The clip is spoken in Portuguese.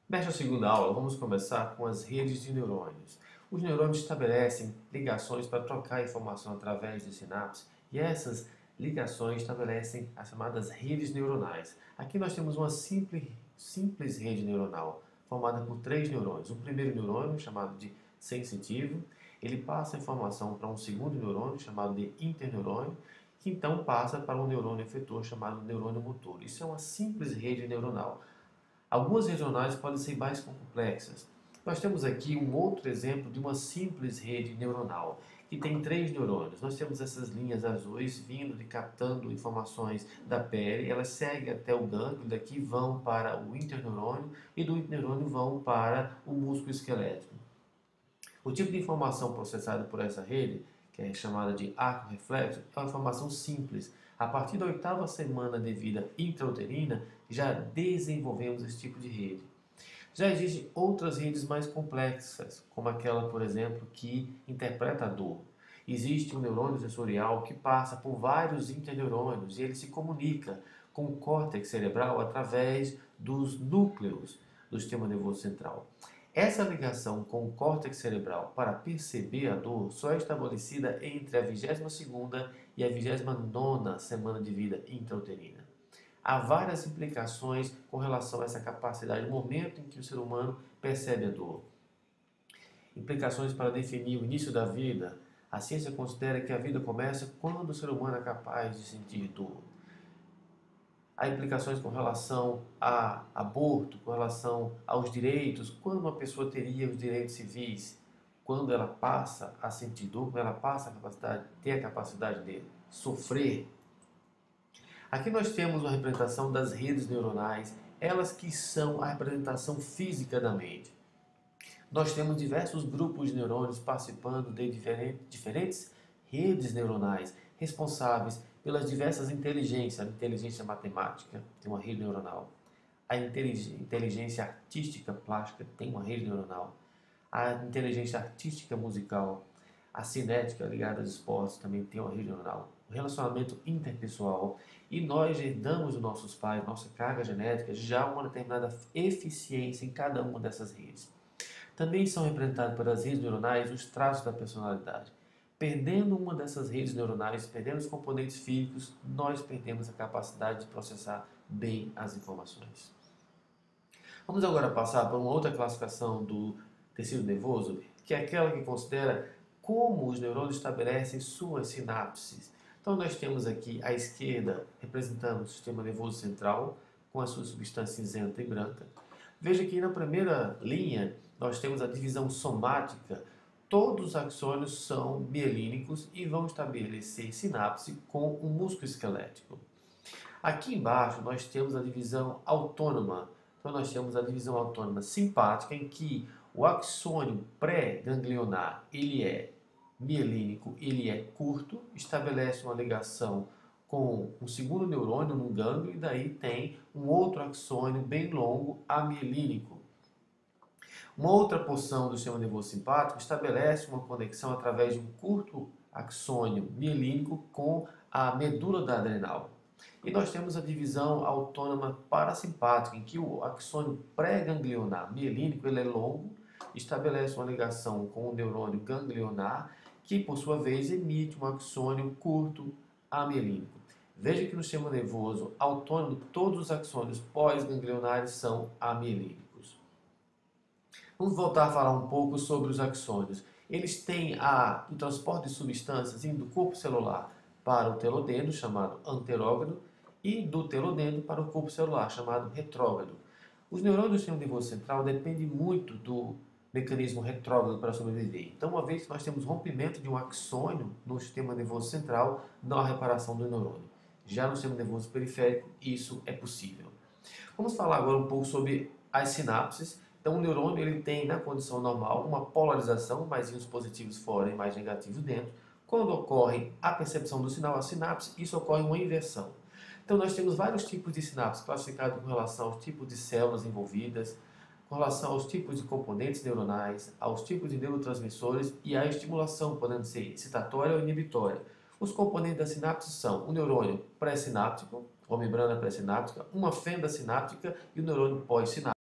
Nesta segunda aula, vamos começar com as redes de neurônios. Os neurônios estabelecem ligações para trocar informação através de sinapses e essas ligações estabelecem as chamadas redes neuronais. Aqui nós temos uma simples rede neuronal formada por três neurônios. O primeiro neurônio, chamado de sensitivo, ele passa a informação para um segundo neurônio, chamado de interneurônio, que então passa para um neurônio efetor, chamado neurônio motor. Isso é uma simples rede neuronal. Algumas regionais podem ser mais complexas. Nós temos aqui um outro exemplo de uma simples rede neuronal, que tem três neurônios. Nós temos essas linhas azuis vindo e captando informações da pele, elas seguem até o gânglio, daqui vão para o interneurônio e do interneurônio vão para o músculo esquelético. O tipo de informação processada por essa rede, que é chamada de arco reflexo, é uma informação simples. A partir da oitava semana de vida intrauterina, já desenvolvemos esse tipo de rede. Já existem outras redes mais complexas, como aquela, por exemplo, que interpreta a dor. Existe um neurônio sensorial que passa por vários interneurônios e ele se comunica com o córtex cerebral através dos núcleos do sistema nervoso central. Essa ligação com o córtex cerebral para perceber a dor só é estabelecida entre a 22ª e a 29ª semana de vida intrauterina. Há várias implicações com relação a essa capacidade, no momento em que o ser humano percebe a dor. Implicações para definir o início da vida. A ciência considera que a vida começa quando o ser humano é capaz de sentir dor. Há implicações com relação a aborto, com relação aos direitos, quando uma pessoa teria os direitos civis, quando ela passa a sentir dor, quando ela passa a ter a capacidade de sofrer. Aqui nós temos uma representação das redes neuronais, elas que são a representação física da mente. Nós temos diversos grupos de neurônios participando de diferentes redes neuronais, responsáveis pelas diversas inteligências. A inteligência matemática tem uma rede neuronal. A inteligência artística plástica tem uma rede neuronal. A inteligência artística musical, a cinética ligada aos esportes também tem uma rede neuronal. O relacionamento interpessoal. E nós herdamos dos nossos pais, nossa carga genética, já uma determinada eficiência em cada uma dessas redes. Também são representados pelas redes neuronais os traços da personalidade. Perdendo uma dessas redes neuronais, perdendo os componentes físicos, nós perdemos a capacidade de processar bem as informações. Vamos agora passar para uma outra classificação do tecido nervoso, que é aquela que considera como os neurônios estabelecem suas sinapses. Então nós temos aqui à esquerda representando o sistema nervoso central, com a sua substância cinzenta e branca. Veja que na primeira linha nós temos a divisão somática. Todos os axônios são mielínicos e vão estabelecer sinapse com o músculo esquelético. Aqui embaixo nós temos a divisão autônoma. Então nós temos a divisão autônoma simpática, em que o axônio pré-ganglionar ele é mielínico, ele é curto, estabelece uma ligação com um segundo neurônio no gânglio e daí tem um outro axônio bem longo amielínico. Uma outra porção do sistema nervoso simpático estabelece uma conexão através de um curto axônio mielínico com a medula da adrenal. E nós temos a divisão autônoma parasimpática, em que o axônio pré-ganglionar mielínico ele é longo, estabelece uma ligação com o neurônio ganglionar, que por sua vez emite um axônio curto amielínico. Veja que no sistema nervoso autônomo todos os axônios pós-ganglionares são amielínicos. Vamos voltar a falar um pouco sobre os axônios. Eles têm o transporte de substâncias indo do corpo celular para o telodendro, chamado anterógrado, e do telodendro para o corpo celular, chamado retrógrado. Os neurônios do sistema nervoso central dependem muito do mecanismo retrógrado para sobreviver. Então, uma vez que nós temos rompimento de um axônio no sistema nervoso central, não há reparação do neurônio. Já no sistema nervoso periférico, isso é possível. Vamos falar agora um pouco sobre as sinapses. Então, o neurônio ele tem, na condição normal, uma polarização, mais íons positivos fora e mais negativos dentro. Quando ocorre a percepção do sinal, a sinapse, isso ocorre uma inversão. Então, nós temos vários tipos de sinapses, classificados com relação aos tipos de células envolvidas, com relação aos tipos de componentes neuronais, aos tipos de neurotransmissores e à estimulação, podendo ser excitatória ou inibitória. Os componentes da sinapse são o neurônio pré-sináptico, ou membrana pré-sináptica, uma fenda sináptica e o neurônio pós-sináptico.